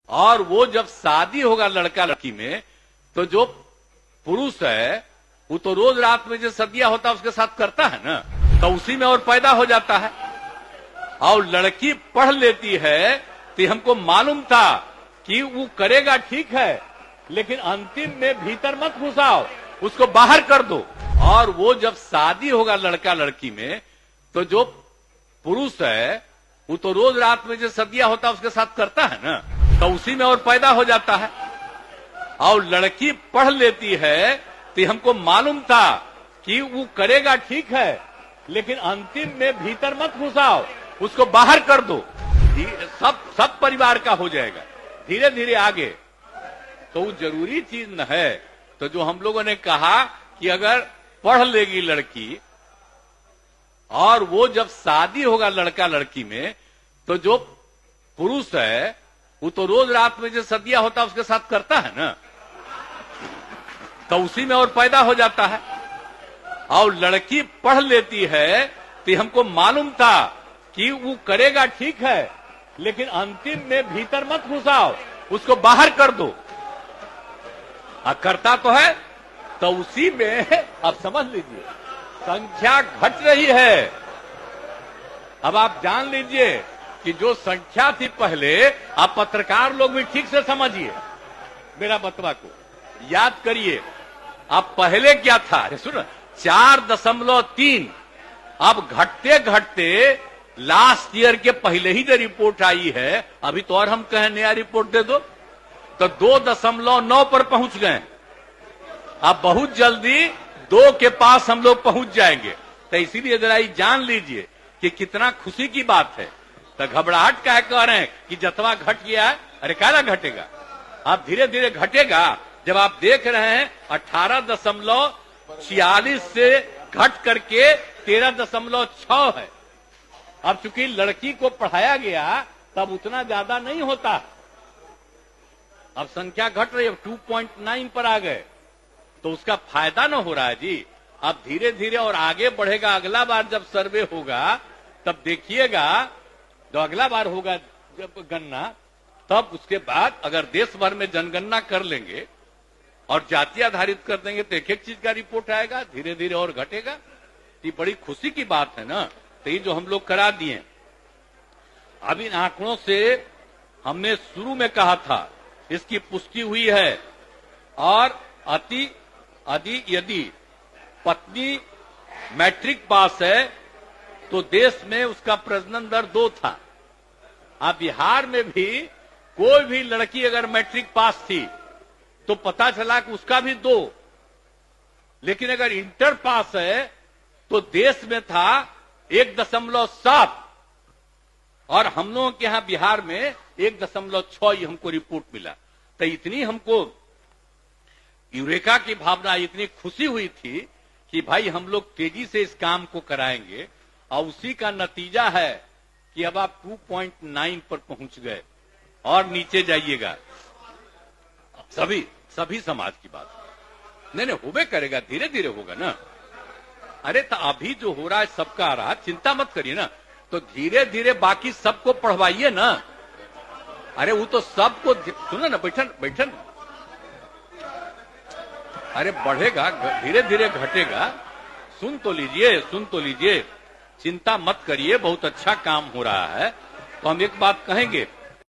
और वो जब शादी होगा लड़का लड़की में, तो जो पुरुष है वो तो रोज रात में जो सदिया होता है उसके साथ करता है ना, तो उसी में और पैदा हो जाता है। और लड़की पढ़ लेती है तो हमको मालूम था कि वो करेगा ठीक है, लेकिन अंतिम में भीतर मत घुसाओ, उसको बाहर कर दो। और वो जब शादी होगा लड़का लड़की में, तो जो पुरुष है वो तो रोज रात में जो सदिया होता है उसके साथ करता है ना, तो उसी में और पैदा हो जाता है। और लड़की पढ़ लेती है तो हमको मालूम था कि वो करेगा ठीक है, लेकिन अंतिम में भीतर मत घुसाओ, उसको बाहर कर दो। सब परिवार का हो जाएगा धीरे धीरे आगे। तो वो जरूरी चीज न है। तो जो हम लोगों ने कहा कि अगर पढ़ लेगी लड़की और वो जब शादी होगा लड़का लड़की में, तो जो पुरुष है वो तो रोज रात में जो सदिया होता है उसके साथ करता है ना, तो उसी में और पैदा हो जाता है। और लड़की पढ़ लेती है तो हमको मालूम था कि वो करेगा ठीक है, लेकिन अंतिम में भीतर मत घुसाओ, उसको बाहर कर दो। करता तो है, तो उसी में अब समझ लीजिए संख्या घट रही है। अब आप जान लीजिए कि जो संख्या थी पहले, आप पत्रकार लोग भी ठीक से समझिए मेरा बतवा को, याद करिए। अब पहले क्या था, सुनो 4.3, अब घटते घटते लास्ट ईयर के पहले ही जो रिपोर्ट आई है, अभी तो और हम कहें नया रिपोर्ट दे दो, तो 2.9 पर पहुंच गए। अब बहुत जल्दी 2 के पास हम लोग पहुंच जाएंगे। तो इसीलिए जरा जान लीजिए कि कितना खुशी की बात है। तो घबराहट क्या कह रहे हैं कि जतवा घट गया है, अरे काला घटेगा, अब धीरे धीरे घटेगा। जब आप देख रहे हैं 18.46 से घट करके 13.6 है। अब चूंकि लड़की को पढ़ाया गया तब उतना ज्यादा नहीं होता, अब संख्या घट रही है, 2.9 पर आ गए, तो उसका फायदा न हो रहा है जी। अब धीरे धीरे और आगे बढ़ेगा। अगला बार जब सर्वे होगा तब देखिएगा, जो अगला बार होगा जब गणना, तब उसके बाद अगर देश भर में जनगणना कर लेंगे और जाति आधारित कर देंगे तो एक एक चीज का रिपोर्ट आएगा, धीरे धीरे और घटेगा। ये बड़ी खुशी की बात है ना। तो ये जो हम लोग करा दिए, अब इन आंकड़ों से हमने शुरू में कहा था, इसकी पुष्टि हुई है। और यदि पत्नी मैट्रिक पास है तो देश में उसका प्रजनन दर 2 था। अब बिहार में भी कोई भी लड़की अगर मैट्रिक पास थी तो पता चला कि उसका भी 2, लेकिन अगर इंटर पास है तो देश में था 1.7, और हम लोगों के यहां बिहार में 1.6 हमको रिपोर्ट मिला। तो इतनी हमको यूरेका की भावना, इतनी खुशी हुई थी कि भाई हम लोग तेजी से इस काम को कराएंगे। और उसी का नतीजा है कि अब आप 2.9 पर पहुंच गए और नीचे जाइएगा। सभी समाज की बात नहीं होबे करेगा, धीरे धीरे होगा ना। अरे तो अभी जो हो रहा है सबका आ रहा, चिंता मत करिए ना। तो धीरे धीरे बाकी सबको पढ़वाइए ना। अरे वो तो सबको सुनो ना, बैठन अरे बढ़ेगा, धीरे धीरे घटेगा। सुन तो लीजिए, चिंता मत करिए, बहुत अच्छा काम हो रहा है। तो हम एक बात कहेंगे